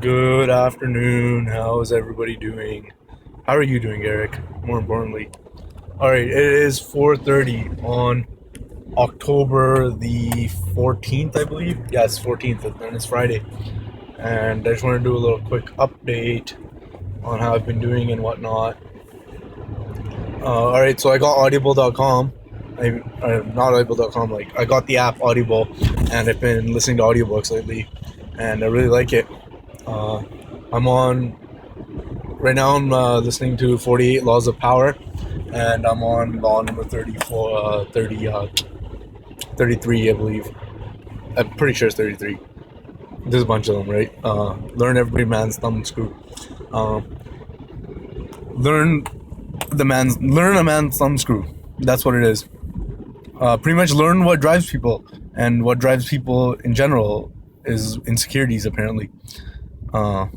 Good afternoon. How is everybody doing? How are you doing, Eric? More importantly. All right, it is 4:30 on October the 14th, I believe. Yes, 14th, and it's Friday. And I just want to do a little quick update on how I've been doing and whatnot. All right, so I got audible.com. Not audible.com, like I got the app Audible, and I've been listening to audiobooks lately, and I really like it. Uh, I'm on Right now, I'm listening to 48 Laws of Power, and I'm on law number 33, I believe. I'm pretty sure it's 33. There's a bunch of them, right? Uh, learn learn a man's thumb screw. That's what it is. Pretty much learn what drives people, and what drives people in general is insecurities, apparently. Uh,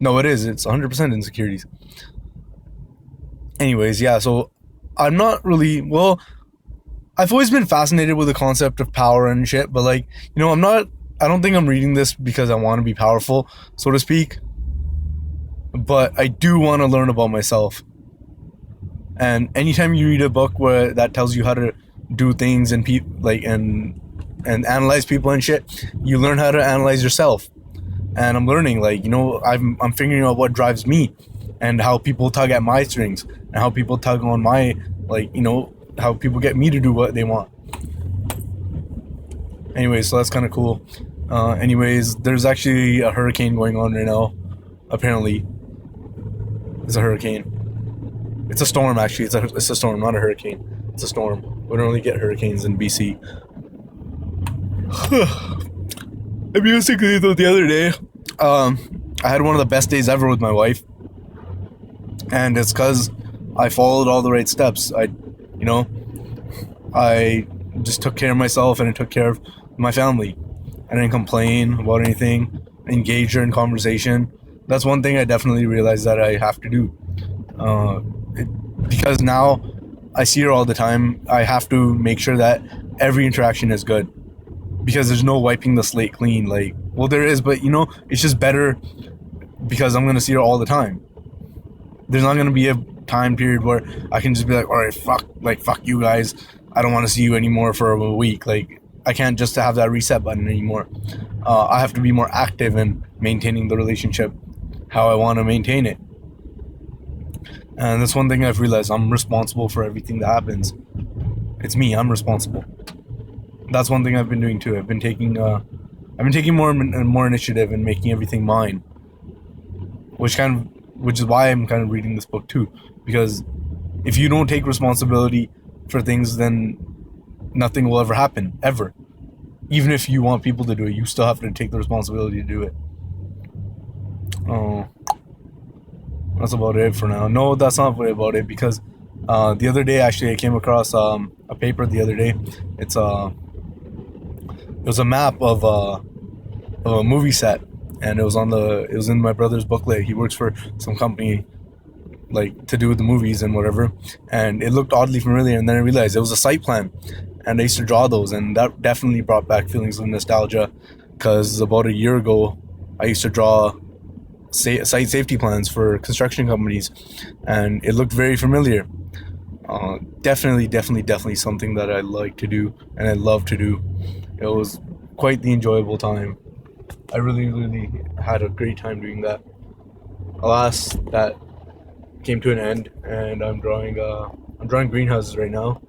no, it is. It's 100% insecurities. Anyways, yeah, so I'm not really, well, I've always been fascinated with the concept of power and shit, but like, I don't think I'm reading this because I want to be powerful, so to speak, but I do want to learn about myself. And anytime you read a book where that tells you how to do things and and analyze people and shit, you learn how to analyze yourself. And I'm learning, like, I'm figuring out what drives me, and how people tug at my strings, and how people tug on my, how people get me to do what they want. Anyways, so that's kind of cool. Anyways, there's actually a hurricane going on right now. Apparently, it's a hurricane. It's a storm, actually. It's a storm, not a hurricane. It's a storm. We don't really get hurricanes in BC. I basically, though, the other day, I had one of the best days ever with my wife, and it's because I followed all the right steps. I just took care of myself, and I took care of my family. I didn't complain about anything. Engage her in conversation. That's one thing I definitely realized that I have to do. Because now I see her all the time, I have to make sure that every interaction is good. Because there's no wiping the slate clean. Like, well, there is, but it's just better because I'm gonna see her all the time. There's not gonna be a time period where I can just be like, all right, fuck you guys. I don't want to see you anymore for a week. Like, I can't just have that reset button anymore. I have to be more active in maintaining the relationship how I want to maintain it. And that's one thing I've realized. I'm responsible for everything that happens. It's me. I'm responsible. That's one thing I've been doing too. I've been taking more initiative and making everything mine, which is why I'm kind of reading this book too. Because if you don't take responsibility for things, then nothing will ever happen, ever. Even if you want people to do it, you still have to take the responsibility to do it. Oh, that's about it for now. No, that's not about it, because the other day, actually, I came across a paper the other day. It was a map of a movie set, and it was in my brother's booklet. He works for some company, like, to do with the movies and whatever, and it looked oddly familiar. And then I realized it was a site plan, and I used to draw those, and that definitely brought back feelings of nostalgia. Because about a year ago, I used to draw site safety plans for construction companies, and it looked very familiar. Definitely something that I like to do and I love to do. It was quite the enjoyable time. I really had a great time doing that. Alas, that came to an end, and I'm drawing greenhouses right now,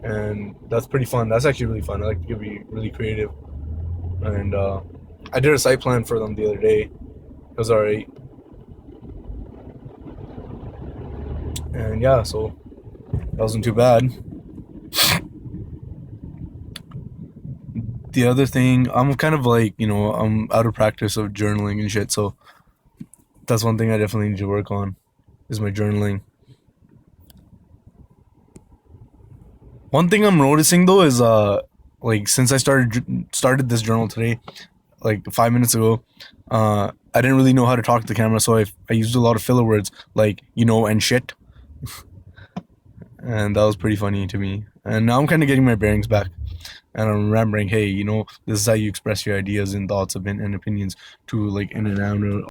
and that's pretty fun. That's actually really fun. I like to be really creative, and I did a site plan for them the other day. It was alright, and yeah, so that wasn't too bad. The other thing, I'm kind of like, I'm out of practice of journaling and shit, so that's one thing I definitely need to work on, is my journaling. One thing I'm noticing though is like, since I started this journal today, like 5 minutes ago, I didn't really know how to talk to the camera, so I used a lot of filler words like and shit, and that was pretty funny to me. And now I'm kind of getting my bearings back, and I'm remembering, hey, this is how you express your ideas and thoughts and opinions to, like, in an hour